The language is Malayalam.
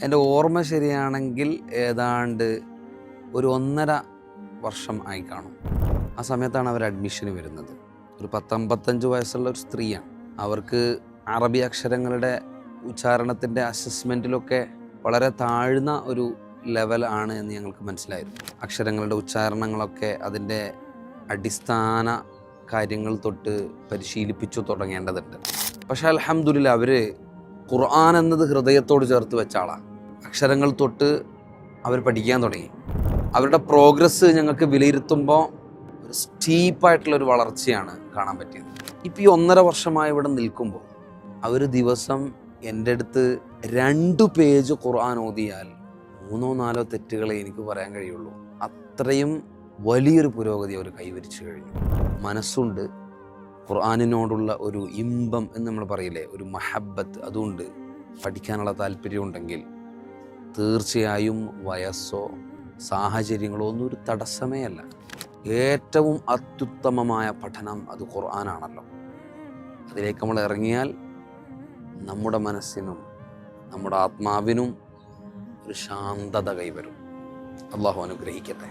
എൻ്റെ ഓർമ്മ ശരിയാണെങ്കിൽ ഏതാണ്ട് ഒരു 1.5 വർഷം ആയി കാണും. ആ സമയത്താണ് അവർ അഡ്മിഷന് വരുന്നത്. ഒരു 10-55 വയസ്സുള്ള ഒരു സ്ത്രീയാണ്. അവർക്ക് അറബി അക്ഷരങ്ങളുടെ ഉച്ചാരണത്തിൻ്റെ അസസ്മെൻറ്റിലൊക്കെ വളരെ താഴ്ന്ന ഒരു ലെവൽ ആണ് എന്ന് ഞങ്ങൾക്ക് മനസ്സിലായിരുന്നു. അക്ഷരങ്ങളുടെ ഉച്ചാരണങ്ങളൊക്കെ അതിൻ്റെ അടിസ്ഥാന കാര്യങ്ങൾ തൊട്ട് പരിശീലിപ്പിച്ചു തുടങ്ങേണ്ടതുണ്ട്. പക്ഷേ അൽഹംദുലില്ലാ അവർ ഖുർആൻ എന്നത് ഹൃദയത്തോട് ചേർത്ത് വെച്ച ആളാണ്. അക്ഷരങ്ങൾ തൊട്ട് അവർ പഠിക്കാൻ തുടങ്ങി. അവരുടെ പ്രോഗ്രസ് ഞങ്ങൾക്ക് വിലയിരുത്തുമ്പോൾ ഒരു സ്റ്റീപ്പായിട്ടുള്ളൊരു വളർച്ചയാണ് കാണാൻ പറ്റിയത്. ഇപ്പോൾ ഈ 1.5 വർഷമായി ഇവിടെ നിൽക്കുമ്പോൾ അവർ ദിവസം എൻ്റെ അടുത്ത് 2 പേജ് ഖുർആൻ ഓതിയാൽ 3-4 തെറ്റുകളെ എനിക്ക് പറയാൻ കഴിയുള്ളൂ. അത്രയും വലിയൊരു പുരോഗതി അവർ കൈവരിച്ചു കഴിഞ്ഞു. മനസ്സുണ്ട്, ഖുർആനിനോടുള്ള ഒരു ഇമ്പം എന്ന് നമ്മൾ പറയില്ലേ, ഒരു മഹബത്ത്, അതുകൊണ്ട് പഠിക്കാനുള്ള താല്പര്യമുണ്ടെങ്കിൽ തീർച്ചയായും വയസ്സോ സാഹചര്യങ്ങളോ ഒന്നും ഒരു തടസ്സമേ അല്ല. ഏറ്റവും അത്യുത്തമമായ പഠനം അത് ഖുർആനാണല്ലോ. അതിലേക്ക് നമ്മൾ ഇറങ്ങിയാൽ നമ്മുടെ മനസ്സിനും നമ്മുടെ ആത്മാവിനും ഒരു ശാന്തത കൈവരും. അള്ളാഹു അനുഗ്രഹിക്കട്ടെ.